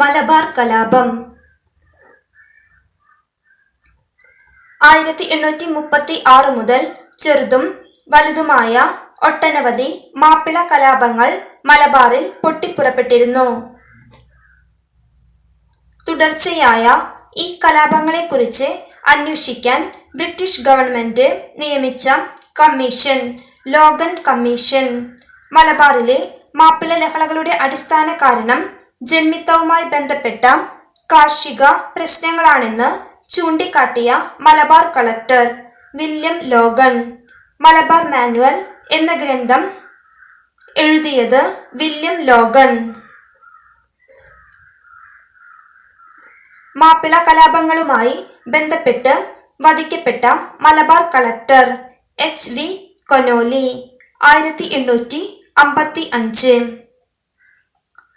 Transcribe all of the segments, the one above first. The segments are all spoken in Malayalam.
മലബാർ കലാപം 1836 മുതൽ ചെറുതും വലുതുമായ ഒട്ടനവധി മാപ്പിള കലാപങ്ങൾ മലബാറിൽ പൊട്ടിപ്പുറപ്പെട്ടിരുന്നു. തുടർച്ചയായ ഈ കലാപങ്ങളെക്കുറിച്ച് അന്വേഷിക്കാൻ ബ്രിട്ടീഷ് ഗവൺമെന്റ് നിയമിച്ച കമ്മീഷൻ ലോഗൻ കമ്മീഷൻ മലബാറിലെ മാപ്പിള ലഹളകളുടെ അടിസ്ഥാന കാരണം ജന്മിത്തവുമായി ബന്ധപ്പെട്ട കാർഷിക പ്രശ്നങ്ങളാണെന്ന് ചൂണ്ടിക്കാട്ടിയ Malabar collector William Logan Malabar manual എന്ന ഗ്രന്ഥം എഴുതിയത് വില്യം ലോഗൻ. മാപ്പിള കലാപങ്ങളുമായി ബന്ധപ്പെട്ട് വധിക്കപ്പെട്ട Malabar collector HV Conolly 1855.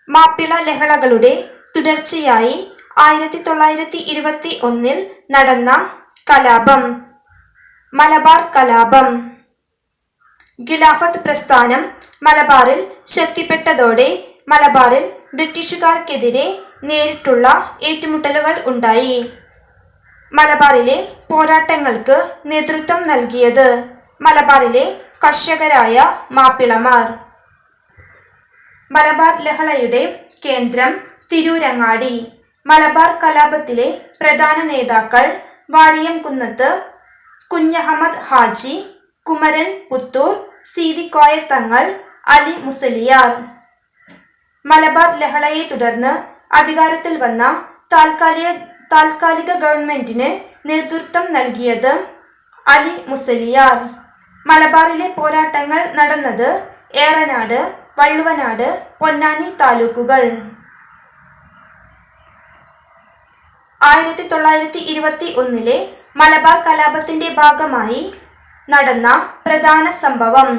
Mappila ലഹളകളുടെ തുടർച്ചയായി 1921 നടന്ന കലാപം മലബാർ കലാപം. ഖിലാഫത്ത് പ്രസ്ഥാനം മലബാറിൽ ശക്തിപ്പെട്ടതോടെ മലബാറിൽ ബ്രിട്ടീഷുകാർക്കെതിരെ നേരിട്ടുള്ള ഏറ്റുമുട്ടലുകൾ ഉണ്ടായി. മലബാറിലെ പോരാട്ടങ്ങൾക്ക് നേതൃത്വം നൽകിയത് മലബാറിലെ കർഷകരായ മാപ്പിളമാർ. മലബാർ ലഹളയുടെ കേന്ദ്രം തിരൂരങ്ങാടി. മലബാർ കലാപത്തിലെ പ്രധാന നേതാക്കൾ വാരിയംകുന്നത്ത് കുഞ്ഞഹമ്മദ് ഹാജി, കുമരൻ പുത്തൂർ, സീതിക്കോയ തങ്ങൾ, അലി മുസലിയാർ. മലബാർ ലഹളയെ തുടർന്ന് അധികാരത്തിൽ വന്ന താൽക്കാലിക ഗവൺമെന്റിന് നേതൃത്വം നൽകിയത് അലി മുസലിയാർ. മലബാറിലെ പോരാട്ടങ്ങൾ നടന്നത് ഏറനാട്, വള്ളുവനാട്, പൊന്നാനി താലൂക്കുകൾ. 1921 മലബാർ കലാപത്തിന്റെ ഭാഗമായി നടന്ന പ്രധാന സംഭവം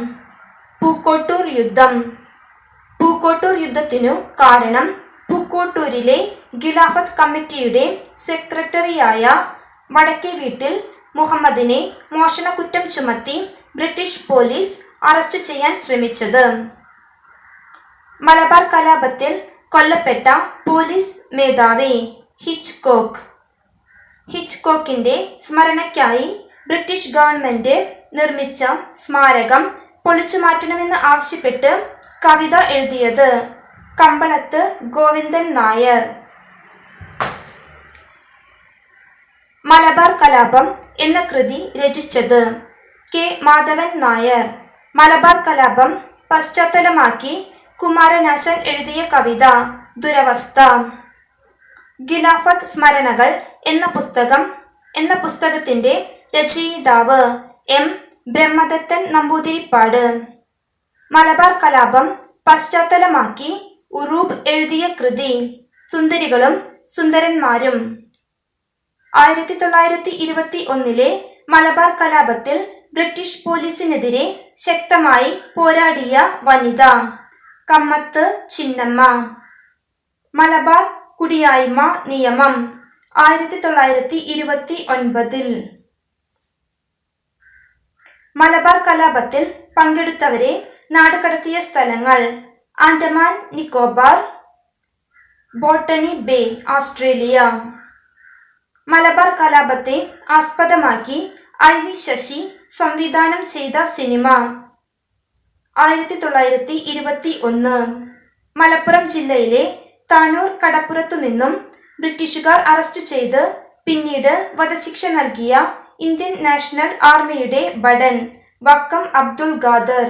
പൂക്കോട്ടൂർ യുദ്ധം. പൂക്കോട്ടൂർ യുദ്ധത്തിനു കാരണം പൂക്കോട്ടൂരിലെ ഖിലാഫത്ത് കമ്മിറ്റിയുടെ സെക്രട്ടറിയായ വടക്കേ വീട്ടിൽ മുഹമ്മദിനെ മോഷണക്കുറ്റം ചുമത്തി ബ്രിട്ടീഷ് പോലീസ് അറസ്റ്റ് ചെയ്യാൻ ശ്രമിച്ചത്. മലബാർ കലാപത്തിൽ കൊല്ലപ്പെട്ട പോലീസ് മേധാവി ഹിച്ച്കോക്കിന്റെ സ്മരണയ്ക്കായി ബ്രിട്ടീഷ് ഗവൺമെന്റ് നിർമ്മിച്ച സ്മാരകം പൊളിച്ചുമാറ്റണമെന്ന് ആവശ്യപ്പെട്ട് കവിത എഴുതിയത് കമ്പളത്ത് ഗോവിന്ദൻ നായർ. മലബാർ കലാപം എന്ന കൃതി രചിച്ചത് K. മാധവൻ നായർ. മലബാർ കലാപം പശ്ചാത്തലമാക്കി കുമാരനാശാൻ എഴുതിയ കവിത ദുരവസ്ഥ. ഖിലാഫത്ത് സ്മരണകൾ എന്ന പുസ്തകത്തിന്റെ രചയിതാവ് M. ബ്രഹ്മദത്തൻ നമ്പൂതിരിപ്പാട്. മലബാർ കലാപം പശ്ചാത്തലമാക്കി ഉറൂബ് എഴുതിയ കൃതി സുന്ദരികളും സുന്ദരന്മാരും. 1921 മലബാർ കലാപത്തിൽ ബ്രിട്ടീഷ് പോലീസിനെതിരെ ശക്തമായി പോരാടിയ വനിത കമ്മത്ത് ചിന്നമ്മ. മലബാർ കുടിയായ്മ നിയമം 1929. മലബാർ കലാപത്തിൽ പങ്കെടുത്തവരെ നാടുകടത്തിയ സ്ഥലങ്ങൾ Andaman Nicobar, Botany Bay, Australia. Malabar കലാപത്തെ ആസ്പദമാക്കി IV ശശി സംവിധാനം ചെയ്ത സിനിമ 1921. മലപ്പുറം ജില്ലയിലെ താനൂർ കടപ്പുറത്തു നിന്നും ബ്രിട്ടീഷുകാർ അറസ്റ്റ് ചെയ്ത് പിന്നീട് വധശിക്ഷ നൽകിയ ഇന്ത്യൻ നാഷണൽ ആർമിയുടെ ഭടൻ വക്കം അബ്ദുൾ ഖാദർ.